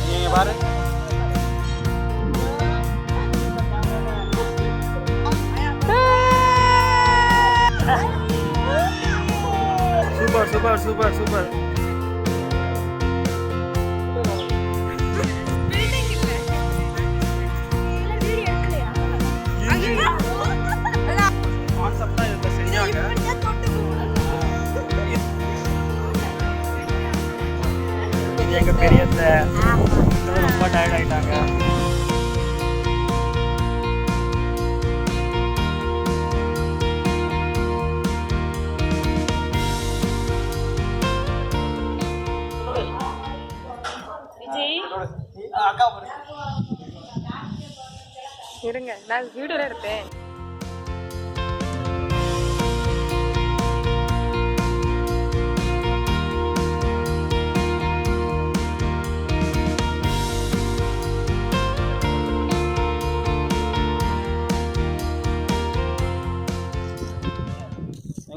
நீங்க பாரு. Super super super super. கான்செப்டா இத செஞ்சாங்க. இது எங்க பெரியத்த ரொம்ப டயர்ட் ஆயிட்டாங்க. அக்கா இருங்க, நான் வீடியோல இருப்பேன்.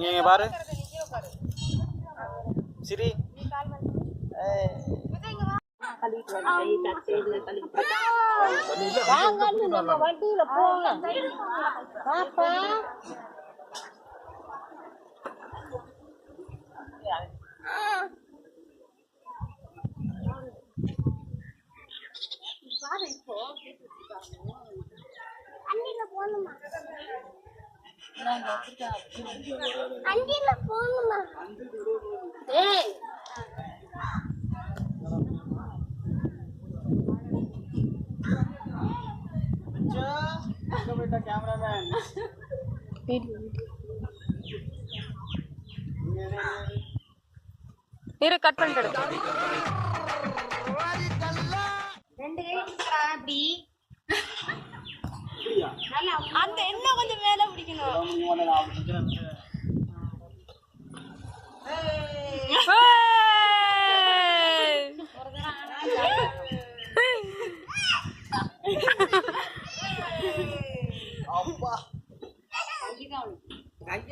இங்க பாரு சிரி. இரு, கட் பண்ணிட்டு அந்த என்ன கொஞ்சம் மேல பிடிக்கணும்.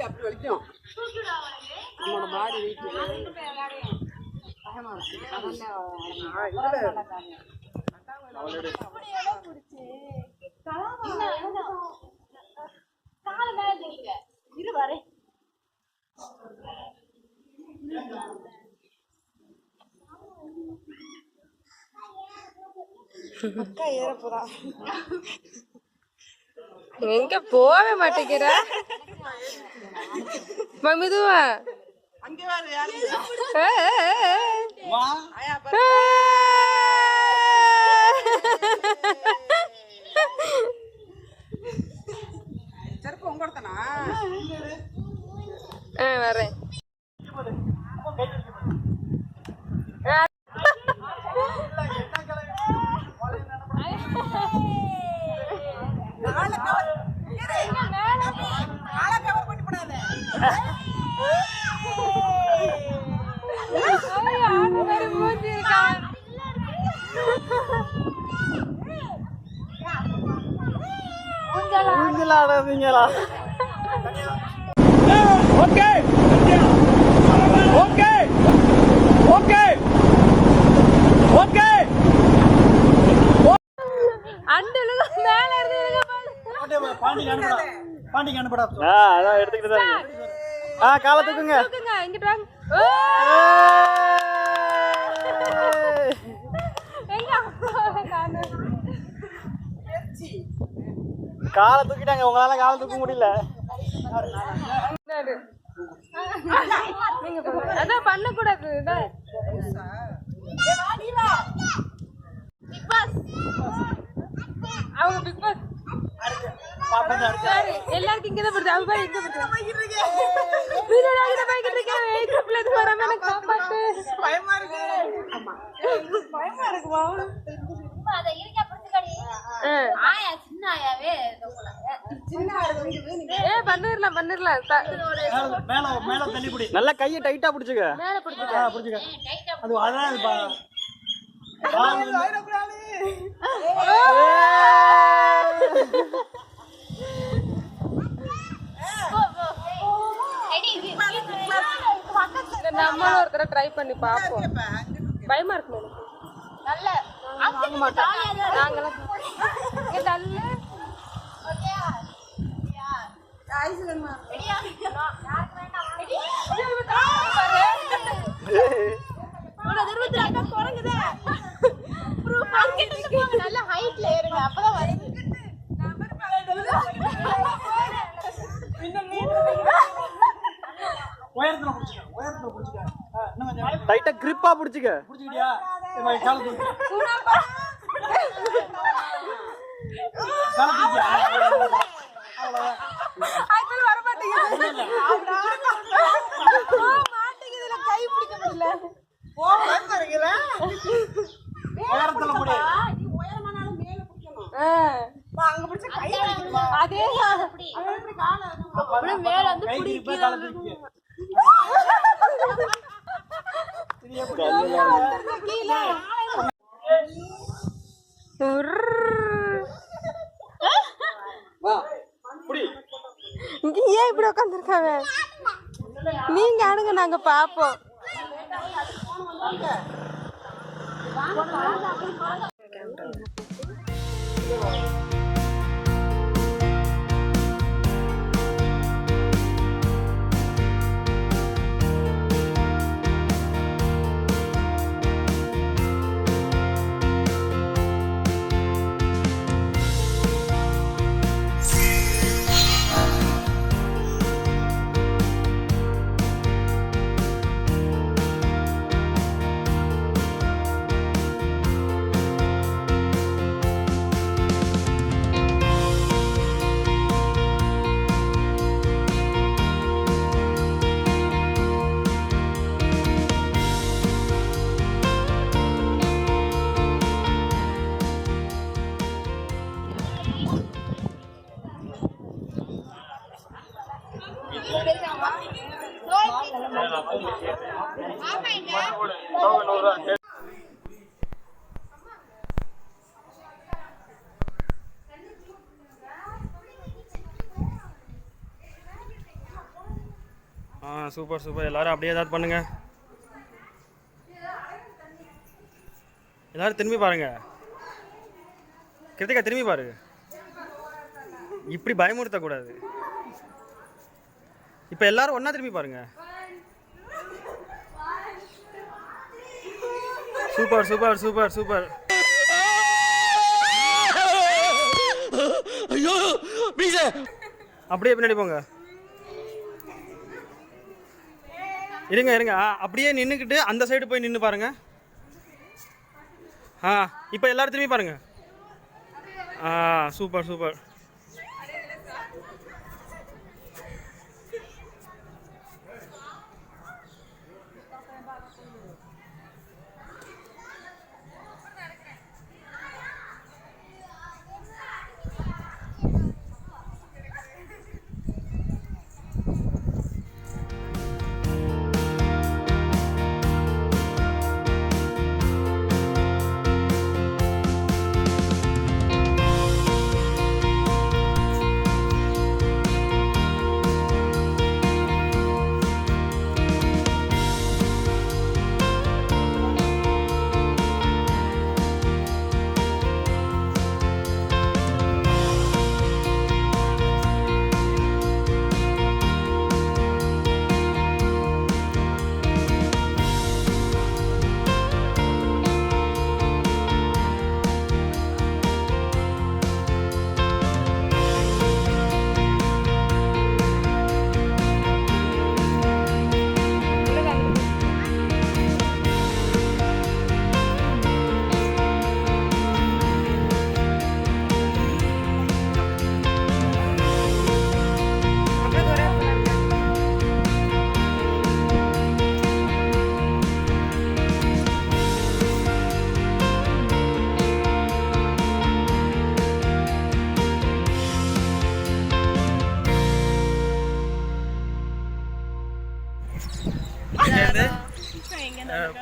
அப்படி வலிக்கும் நம்மளோட பாடி வெயிட். எங்க போக மாட்டேங்கிற மெதுவா. வரேன். ஊஞ்சலாடாதீங்களா? Okay okay okay okay. அந்த மேல இருந்து பாண்டிக்கு அனுப்புடா, பாண்டிக்கு அனுப்புடா. அதான் எடுத்துக்கிட்டு தான். காலை தூக்குங்க. இங்கிட்டு வாங்க. காலை தூக்கிட்டாங்க, உங்களால காலை தூக்க முடியல. அதான் பண்ண கூடாது. அவங்க பிக் பாஸ் எல்லாருக்கும் இங்கதான் போடுது. அவங்க எங்க நல்லா கையை டைட்டா பிடிச்சுக்க. நம்மளும் ஒரு தடவை ட்ரை பண்ணி பாப்போம். பயமா இருக்கு. நல்ல வாங்க மாட்டோம் நாங்கலாம் இங்க தள்ள ஓகேயா ஐஸ் வேணுமா ரெடியா யாருக்கு வேண்டாம் ரெடி ஒரு தர்வத்துல அக்கா குறங்குதே ப்ரூஃப் பாக்கெட்ல போங்க நல்ல ஹைட்ல ஏறுங்க அப்பதான் வருது உயரத்துல புடிச்சுக்க இன்னும் கொஞ்சம் டைட்டா கிரிப்பா புடிச்சுக்க. புடிச்சுக்கிட்டியா ஏய் கால தூக்கு கால தூக்கு அவ்வளவுதான் அதுல வர மாட்டேங்குது மாட்டேங்குதுல கை பிடிக்க முடியல போறேன் தெரியுல உயரத்துல புடி நீ உயரமானாலும் மேல பிடிக்கணும் அங்க பிடிச்ச கை பிடிக்கணும் அதே அப்படி அப்படி கால அப்படியே மேல வந்து கை பிடி கிரிப்பா கால தூக்கு இது எப்படி கீழ வா புடி இங்க ஏன் இப்படி உட்காந்துருக்காங்க? நீங்க ஆடுங்க, நாங்க பாப்போம். Super super. எல்லாரும் அப்படியே ஏதாவது பண்ணுங்க. எல்லாரும் திரும்பி பாருங்க. கிருத்திகா திரும்பி பாரு. இப்படி பயமுறுத்த கூடாது. இப்போ எல்லாரும் ஒண்ணா திரும்பி பாருங்க. Super super super super. ஐயோ மீச. அப்படியே பின்னாடி போங்க. இருங்க இருங்க. அப்படியே நின்றுக்கிட்டு அந்த சைடு போய் நின்று பாருங்க. இப்போ எல்லாரும் திரும்பி பாருங்க. Super super.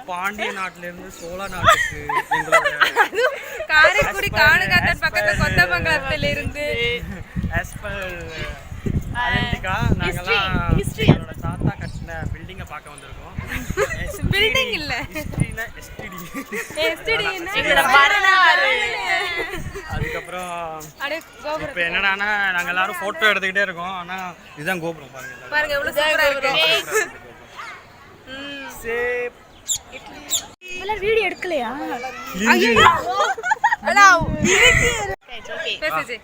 பாண்டிய நாட்டில இருந்து சோழ நாட்டுக்கு காரைக்குடி காணுகாத்தன் பக்கத்துல கொத்தமங்கலத்துல இருந்து நாங்கெல்லாம் தாத்தா கட்டின பில்டிங் பில்டிங்கை பார்க்க வந்திருக்கோம். பில்டிங் இல்ல எஸ்டிடி. அதுக்கப்புறம் இப்போ என்னடானா நாங்கள் எல்லாரும் ஃபோட்டோ எடுத்துக்கிட்டே இருக்கோம். ஆனால் இதுதான் கோபுரம் பாருங்க. பாருங்க எவ்வளவு சூப்பரா இருக்கு. இதெல்லாம் வீடியோ எடுக்கலையா? அடா பேசுச்சு.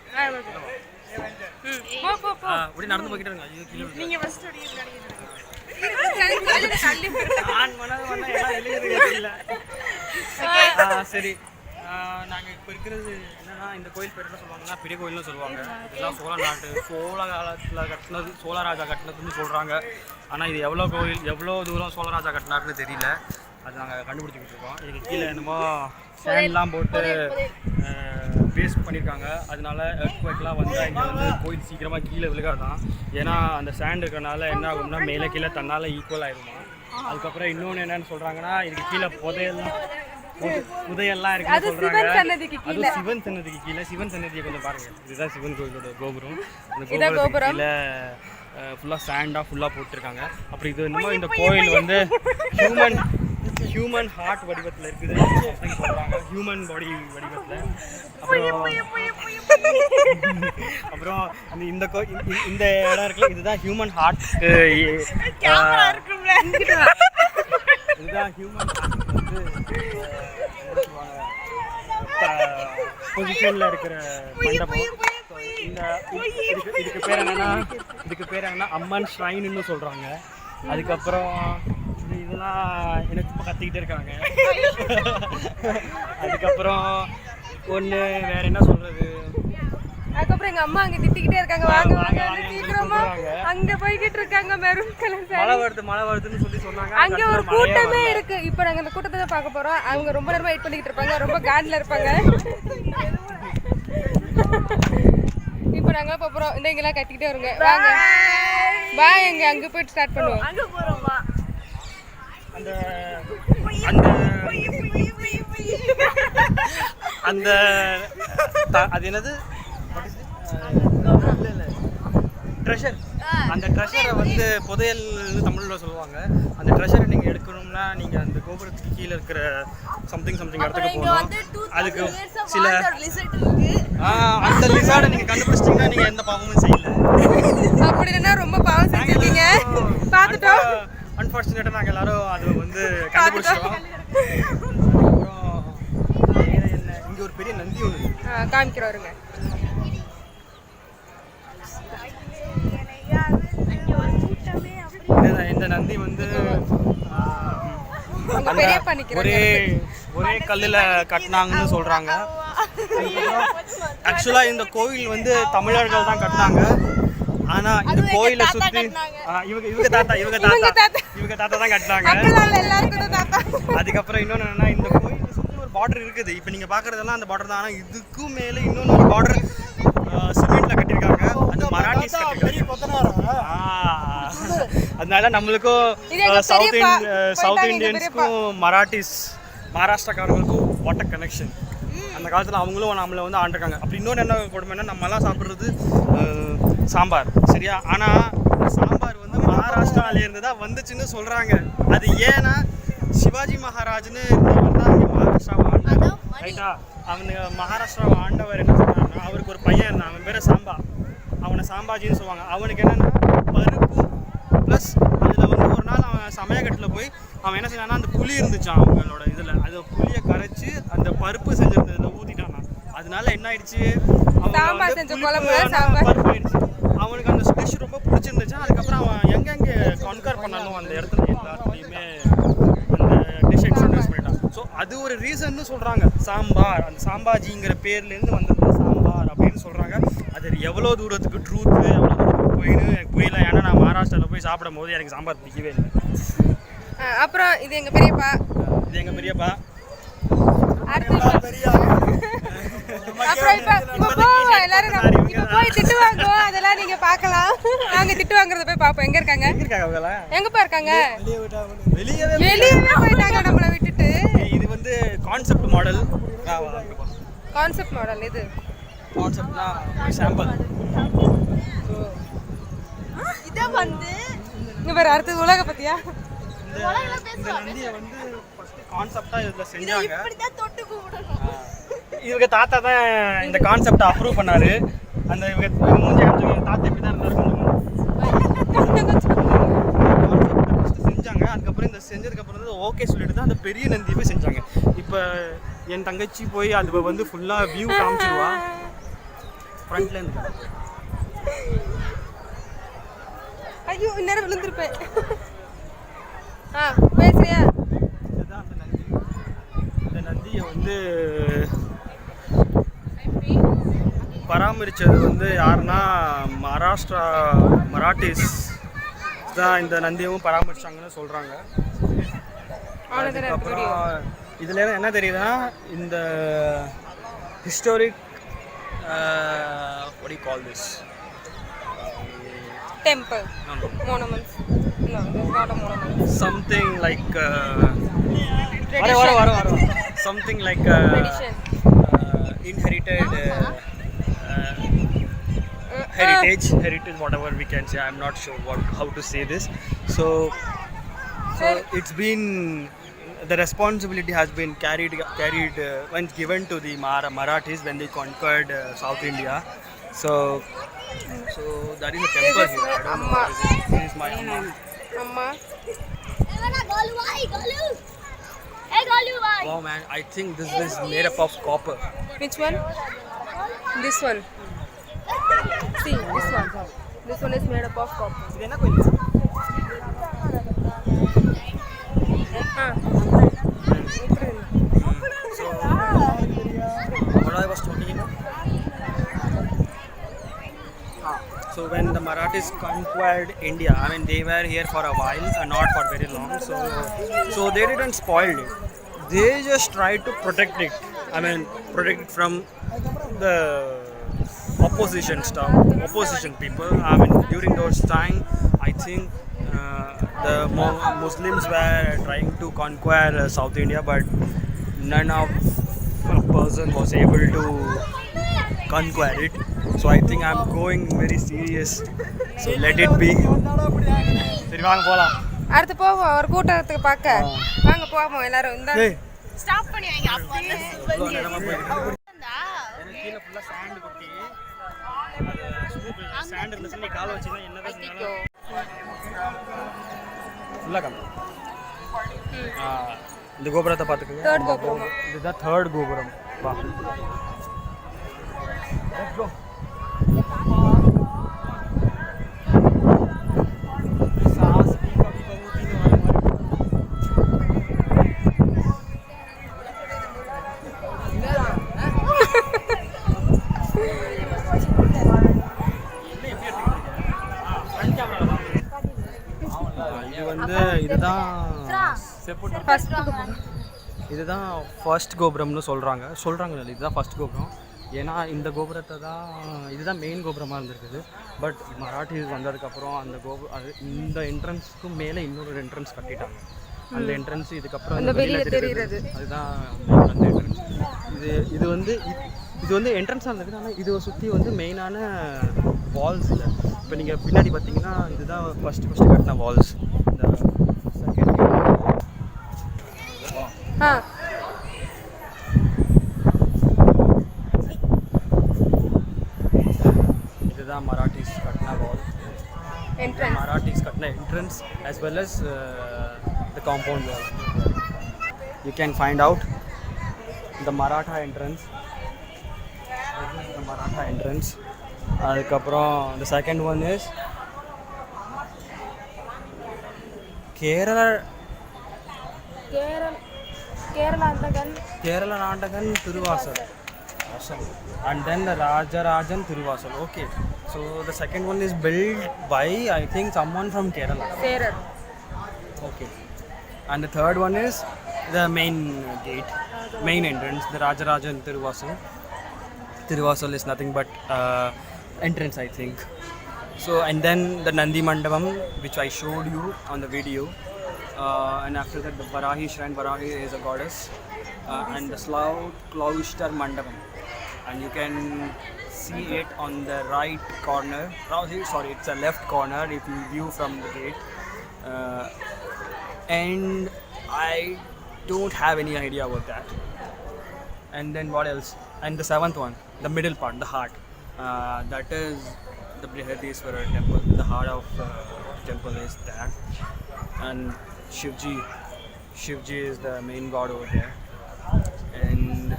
போ அப்படி நடந்து போய்கிட்டே இருங்க. ஐயோ கீழே நீங்க ஃபர்ஸ்ட் ஓடி சரி. நாங்கள் இப்போ இருக்கிறது என்னன்னா, இந்த கோயில் பேர் என்ன சொல்லுவாங்கன்னா பெரிய கோயில்னு சொல்லுவாங்க. இதெல்லாம் சோழ காலத்தில் கட்டினது, சோழராஜா கட்டினதுன்னு சொல்கிறாங்க. ஆனால் இது எவ்வளோ தூரம் சோழராஜா கட்டினாருன்னு தெரியல. அது நாங்கள் கண்டுபிடிச்சிக்கிட்டு இருக்கோம். இதுக்கு கீழே என்னமோ சேண்ட்லாம் போட்டு பேஸ்ட் பண்ணியிருக்காங்க. அதனால எர்த்குவேக்லாம் வந்தால் இங்கே வந்து கோயில் சீக்கிரமாக கீழே விழுகாதான். ஏன்னா அந்த சேண்ட் இருக்கிறனால என்ன ஆகும்னா மேலே கீழே தன்னால் ஈக்குவல் ஆகிடுமா. அதுக்கப்புறம் இன்னொன்று என்னன்னு சொல்கிறாங்கன்னா, இதுக்கு கீழே புதையெல்லாம் இருக்குன்னு சொல்கிறாங்க. அதுவும் சிவன் சன்னதிக்கு கீழே. சிவன் சன்னதியை கொஞ்சம் பாருங்கள். இதுதான் சிவன் கோயிலோட கோபுரம். அந்த கோபுரத்துக்கு கீழே ஃபுல்லாக சேண்டாக ஃபுல்லாக போட்டிருக்காங்க. அப்புறம் இது என்னமோ இந்த கோயில் வந்து ஹியூமன் ஹார்ட் வடிவத்தில் இருக்குது அப்படின்னு சொல்கிறாங்க. ஹியூமன் பாடி வடிவத்தில். அப்புறம் இந்த இடம் இருக்குல்ல, இதுதான் ஹியூமன் ஹார்ட். இதுதான் ஹியூமன் பொசிஷனில் இருக்கிற மண்டபம். இதுக்கு பேர் என்னன்னா அம்மன் ஷ்ரைன்னு சொல்கிறாங்க. அதுக்கப்புறம் இதெல்லாம் எனக்கு இப்போ கத்திக்கிட்டே இருக்காங்க. அதுக்கப்புறம் ஒன்று வேற என்ன சொல்றது, அதுக்கப்புறம் எங்க அம்மா அங்க திட்டிக்கிட்டே இருக்காங்க. வாங்க வாங்க சீக்கிரமா அங்க போய்கிட்டு இருக்காங்க. மெரூன் கலர் மழை வருதுன்னு சொல்லி சொன்னாங்க. அங்க ஒரு கூட்டமே இருக்கு. இப்போ நாங்க அந்த கூட்டத்தை தான் பார்க்க போறோம். அவங்க ரொம்ப நேரமா வெயிட் பண்ணிட்டு இருப்பாங்க. ரொம்ப காட்ல இருப்பாங்க. இப்போ நாங்க போறோம். இந்த இங்கெல்லாம் கத்திக்கிட்டே வருங்க. வாங்க பாய். எங்க அங்க போயிட்டு ஸ்டார்ட் பண்ணுவோம். அங்க போறோமா? அந்த அது என்னது ட்ரெஷர். அந்த ட்ரெஷரை வந்து புதையல்னு தமிழில் சொல்லுவாங்க. அந்த ட்ரெஷரை நீங்கள் எடுக்கணும்னா நீங்கள் அந்த கோபுரத்துக்கு கீழே இருக்கிற சம்திங் இடத்துக்கு போகணும். அதுக்கு சில அந்த லிசார்டை நீங்கள் கண்டுபிடிச்சிட்டிங்கன்னா நீங்கள் எந்த பாவமும் செய்யல. அப்படி இல்லைன்னா ரொம்ப பாவம் செஞ்சிருக்கீங்க. பார்த்துட்டோம். அன்ஃபார்ச்சுனேட்டாக நாங்கள் எல்லாரும் அது வந்து கண்டுபிடிச்சிட்டோம். அப்புறம் என்ன, இங்கே ஒரு பெரிய நந்தி ஒன்று காமிக்கிறோருங்க. இந்த நந்தி வந்து ஒரே கல்லில் கட்டினாங்கன்னு சொல்கிறாங்க. ஆக்சுவலாக இந்த கோவில் வந்து தமிழர்கள் தான் கட்டினாங்க. ஆனால் இந்த கோயிலை சுற்றி இவங்க தாத்தா தான் கட்டினாங்க. அதுக்கப்புறம் இன்னொன்று என்னன்னா, இந்த கோயிலை சுற்றி ஒரு பார்டர் இருக்குது. இப்போ நீங்கள் பார்க்குறதெல்லாம் அந்த பார்டர் தான். ஆனால் இதுக்கும் மேலே இன்னொன்று ஒரு பார்டர் சிமெண்ட்டில் கட்டியிருக்காங்க. அது மராட்டிஸ் கட்டிருக்காங்க. அதனால நம்மளுக்கும் சவுத் இண்டியன்ஸ்க்கும் மகாராஷ்டிராக்காரங்களுக்கும் வாட்டர் கனெக்ஷன். அந்த காலத்தில் அவங்களும் நம்மளை வந்து ஆண்டிருக்காங்க. அப்படி இன்னொன்று என்ன கொடுமைன்னா, நம்மலாம் சாப்பிட்றது சாம்பார் சரியா. ஆனால் சாம்பார் வந்து மகாராஷ்டிராவிலேருந்து தான் வந்துச்சுன்னு சொல்கிறாங்க. அது ஏன்னா சிவாஜி மகாராஜ்னு இருந்தவர் தான் இங்கே மகாராஷ்டிராவை ஆண்டார் ரைட்டா. மகாராஷ்டிராவை ஆண்டவர் என்ன சொன்னாங்கன்னா, அவருக்கு ஒரு பையன் இருந்தான். அவன் பேர் சாம்பா. அவனை சாம்பாஜின்னு சொல்லுவாங்க. அவனுக்கு என்னென்னா பருப்பு ப்ளஸ் அதில் வந்து ஒரு நாள் அவன் சமயக்கட்டில் போய் அவன் என்ன செய்யறான்னா, அந்த புளி இருந்துச்சான் அவங்களோட இதில், அது புளியை கரைச்சி அந்த பருப்பு செஞ்சிருந்ததில் ஊற்றிட்டானா. அதனால என்ன ஆயிடுச்சு, பருப்பு ஆயிடுச்சு. அவனுக்கு அந்த ஸ்டிஷ் ரொம்ப பிடிச்சிருந்துச்சு. அதுக்கப்புறம் அவன் எங்கெங்கே கன்கர் பண்ணாலும் அந்த இடத்துல எல்லாத்துலேயுமே அந்த டிஷ் இன்ட்ரடியூஸ் பண்ணிட்டான். ஸோ அது ஒரு ரீசன்னு சொல்கிறாங்க. சாம்பார், அந்த சாம்பாஜிங்கிற பேர்லேருந்து வந்தது சாம்பார் அப்படின்னு சொல்கிறாங்க. அது எவ்வளோ தூரத்துக்கு ட்ரூத்து, எவ்வளோ தூரத்துக்கு போயின்னு எனக்கு புரியல. ஏன்னா நான் மகாராஷ்டிராவில் போய் சாப்பிடும் போது எனக்கு சாம்பார் பிடிக்கவே இல்லை. அப்புறம் இது எங்கள் பெரியப்பா. அப்புறம் இப்போ எல்லாரும் போய் திட்டுவாங்க. அதெல்லாம் நீங்க பார்க்கலாம். நாங்க திட்டு வாங்குறத போய் பார்ப்போம். எங்க இருக்காங்க எங்கப்பா இருக்காங்க? வெளியவே போயிட்டாங்க நம்மளை விட்டுட்டு. இது வந்து கான்செப்ட் மாடல். இது கான்செப்ட்னா சாம்பிள். இத வந்து இங்க பாரு அடுத்தது உலக பத்தியா இந்த நந்தியை வந்து ஃபர்ஸ்ட் கான்செப்டா இதுல செஞ்சாங்க. இப்படிதான் தொட்டு கூப்பிடணும். இவங்க தாத்தா தான் இந்த கான்செப்டை அப்ரூவ் பண்ணாரு. அந்த இவங்க மூஞ்சி காமிச்சாங்க தாத்தா இப்படி தான் இருந்தாரு. ஃபர்ஸ்ட் செஞ்சாங்க. அதுக்கப்புறம் இந்த செஞ்சதுக்கப்புறம் தான் ஓகே சொல்லிட்டு தான் அந்த பெரிய நந்தியவே செஞ்சாங்க. இப்போ என் தங்கச்சி போய் அது வந்து ஃபுல்லாக வியூ காமிச்சிருவா ஃப்ரண்ட்ல இருந்து. ஐயோ இந்நேரம் விழுந்திருப்பேன். பேசுறியா? இதுதான் அந்த நந்தி. இந்த நந்தியை வந்து பராமரித்தது வந்து யாருன்னா மகாராஷ்டிரா மராட்டிஸ் தான் இந்த நந்தியவும் பராமரிச்சாங்கன்னு சொல்கிறாங்க. அதுக்கப்புறம் இதுல என்ன தெரியுதுன்னா இந்த historic what do you call this temple monuments no it's not a monument something like something like tradition inherited heritage whatever we can say. I'm not sure how to say this. So it's been the responsibility has been carried when given to the Marathis when they conquered South India. So that is a temple here. I don't know what is it. This is my amma wow man, I think this is made up of copper. which one this one see this one is made up of copper இது என்ன கோயில்? So what I was talking about. So when the Marathis conquered India, I mean they were here for a while and not for very long. So they didn't spoil it. They just tried to protect it. I mean protect it from the opposition people. I mean during those time, I think the Muslims were trying to conquer South India, but none of a person was able to conquer it. So I think I'm going very serious. So let it be. சரி வாங்க போலாம். அடுத்து போவோம் ஒரு கூட்டத்துக்கு பார்க்க. வாங்க போவோம் எல்லாரும். இந்த ஸ்டாப் பண்ணி வைங்க அப்ப வந்து கீழ ஃபுல்லா சாண்ட் கொட்டி அது சாண்ட் இருந்துச்சு நீ கால் வச்சீனா என்னதான் செஞ்சாலும் ஃபுல்லா கம். இந்த கோபுரத்தை பாத்துக்கங்க. தேர்ட் கோபுரம். இதுதான் தேர்ட் கோபுரம். வா. Let's go. இதுதான் ஃபர்ஸ்ட் கோபுரம்னு சொல்கிறாங்க. இதுதான் ஃபர்ஸ்ட் கோபுரம். ஏன்னா இந்த கோபுரத்தை தான் இதுதான் மெயின் கோபுரமாக இருந்திருக்குது. பட் மராட்டிஸ் வந்ததுக்கப்புறம் அந்த இந்த என்ட்ரன்ஸ்க்கு மேலே இன்னொரு என்ட்ரன்ஸ் கட்டிட்டாங்க. அந்த என்ட்ரன்ஸ் இதுக்கப்புறம் வெளியில் தெரியுது. அதுதான் அந்த என்ட்ரன்ஸ். இது வந்து என்ட்ரன்ஸாக இருந்திருக்குது. ஆனால் இதை சுற்றி வந்து மெயினான வால்ஸ் இல்லை. இப்போ நீங்கள் பின்னாடி பார்த்தீங்கன்னா இதுதான் ஃபஸ்ட்டு கட்டின வால்ஸ். இந்த செகண்ட் இதுதான் மராட்டிஸ் கட்டின வால். மராட்டிஸ் கட்டின entrance as well as the compound wall. You can find out the Maratha entrance. This is the Maratha entrance. அதுக்கப்புறம் the second one is Kerala Nandagan Thiruvasal. Awesome. And then the Rajarajan Thiruvasal. Okay. So the second one is built by I think someone from Kerala. Serar. Okay. And the third one is the main gate, main entrance, the Rajarajan Thiruvasal. Thiruvasal is nothing but entrance, I think. So and then the Nandi Mandapam, which I showed you on the video. And after that the Varahi shrine. Varahi is a goddess. And the Clouster Mandapam. And you can see it on the right corner. Sorry, it's a left corner if you view from the gate. And I don't have any idea about that. And then what else? And the seventh one, the middle part, the heart. That is the Brihadishwara temple. The heart of temple is there. And Shivji is the main god over there. And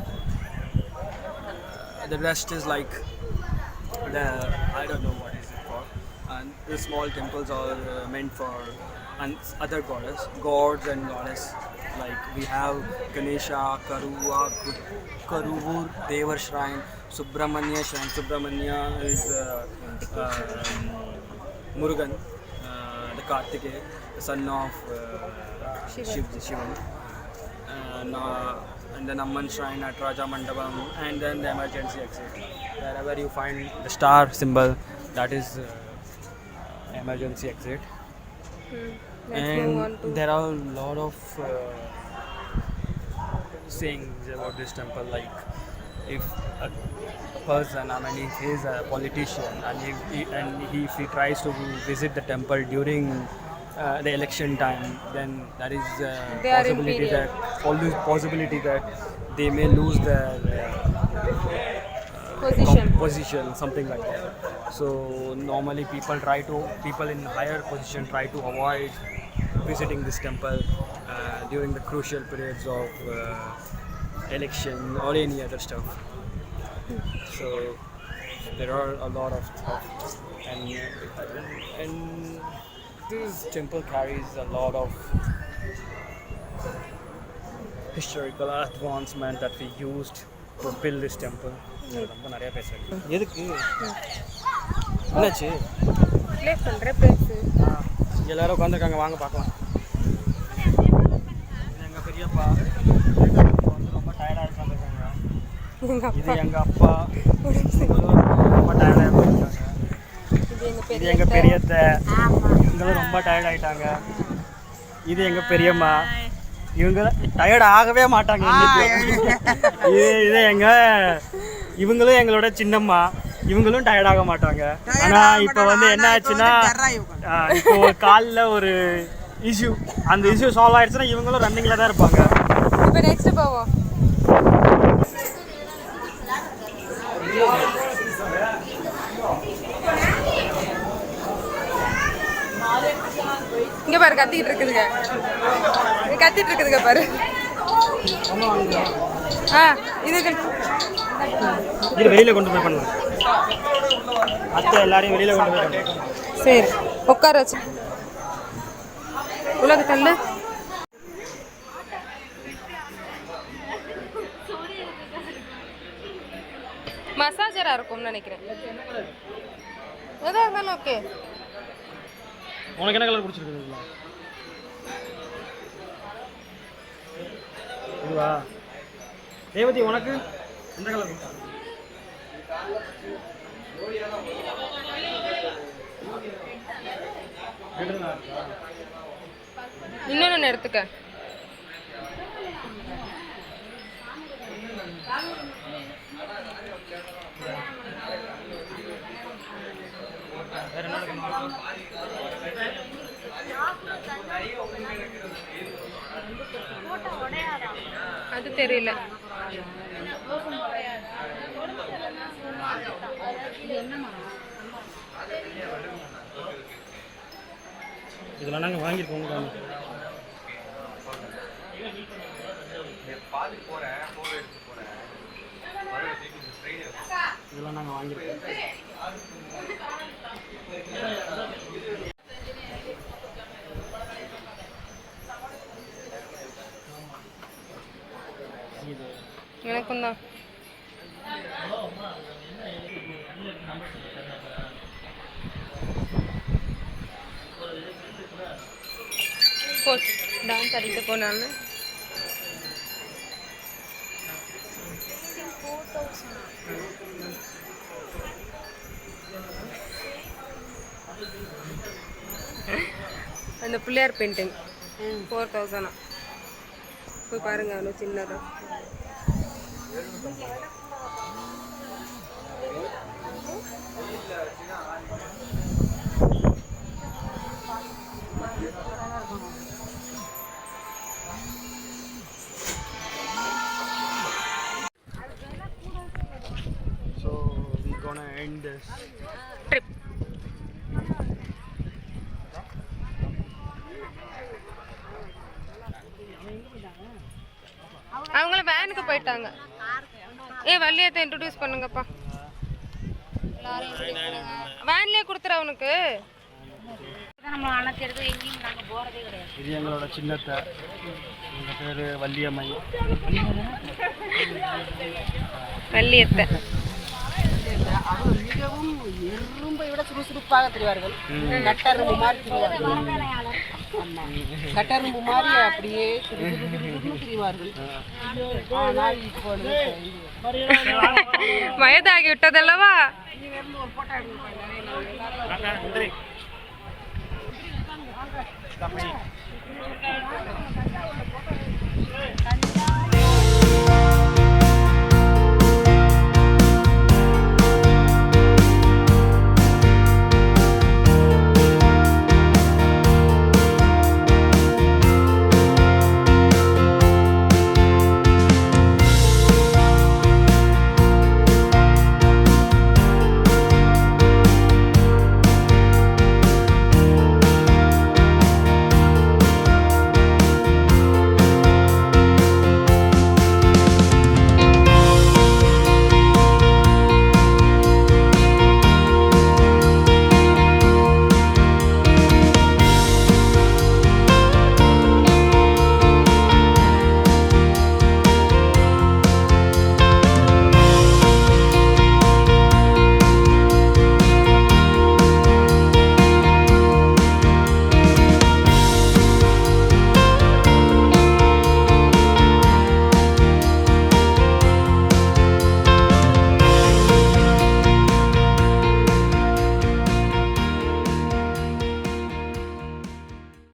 the rest is like I don't know what is it for. And the small temples are meant for other gods and goddess. Like we have Ganesha, Karuvur, Devar Shrine, Subramanya Shrine. Subramanya is Murugan, the Kartikeya, the son of Shivan. And then Amman Shrine at Raja Mandapam, and then the emergency exit. Wherever you find the star symbol, that is emergency exit. And there are a lot of sayings about this temple, like if a person, I mean, if he is a politician and if he tries to visit the temple during the election time, then there is possibility that they may lose their position, something like that. So normally people in higher position try to avoid visiting this temple during the crucial periods of election or any other stuff. So there are a lot of stuff, and this temple carries a lot of historical advancement that we used to build this temple. ரொம்ப நிறைய பேசுறேன். எதுக்கு? என்னாச்சு? Play பண்ற பேசு. எல்லாரும் உட்கார்ந்திருக்காங்க, வாங்க பார்க்கலாம். எங்க பெரியப்பா ரொம்ப டயர்டா இருக்காங்க. இது எங்க அப்பா ரொம்ப டயர்டா இருக்காங்க. இது எங்க பெரியத்தை, இவங்களும் ரொம்ப டயர்ட் ஆயிட்டாங்க. இது எங்க பெரியம்மா, இவங்க டயர்ட் ஆகவே மாட்டாங்க. இவங்களும் எங்களோட சின்னம்மா, இவங்களும் டயர்ட் ஆக மாட்டாங்க. ஆனா இப்போ வந்து என்ன ஆச்சுன்னா, இப்போ காலில் ஒரு இஷ்யூ, அந்த இஷ்யூ சால்வ் ஆயிடுச்சுன்னா இவங்களும் ரன்னிங்ல தான் இருப்பாங்க. இப்போ நெக்ஸ்ட் போவோம். இங்க பாரு கத்திட்டு இருக்குதுங்க பாரு. இது வெளியில கொண்டு போய் பண்ணலாம். அத்தை எல்லாரையும் வெளியில கொண்டு போய் பண்ணலாம். சரி உட்கார வச்சு உலக தள்ளு. மசாஜரா இருக்கும்னு நினைக்கிறேன். எதா இருந்தாலும் ஓகே. உனக்கு என்ன கலர் பிடிச்சிருக்குங்களா? இதுவா? ரேவதி உனக்கு எந்த கலர் பிடிச்சிருக்கு? இன்னொன்னு எடுத்துக்க. அது தெரியல. இதெல்லாம் நாங்கள் வாங்கியிருக்கோம். இதெல்லாம் நாங்கள் வாங்கியிருக்கோம். எனக்கும் தான். டான்ஸ் ஆடிட்டு போனான்னு அந்த பிள்ளையார் பெயிண்டிங் 4000 போய் பாருங்க. அவ்வளோ சின்னதாக So we're gonna end this trip. அவங்கள வேனுக்கு போயிட்டாங்க. வள்ளியத்தை இன்ட்ரோடியூஸ் பண்ணுங்கப்பா. வேன்லயே கொடுத்துற அவனுக்கு. இது எங்களோட சின்னத்தை. எங்க பேரு வள்ளியம்மை. வள்ளியத்தை மிகவும் எறும்பை விட சுறுசுறுப்பாக தெரிவார்கள். கட்டெரும்பு மாதிரி தெரிவார்கள். கட்டெரும்பு மாதிரி அப்படியே தெரிவார்கள். ஆனால் இப்பொழுது வயதாகி விட்டதல்லவா. ஒரு போட்டோ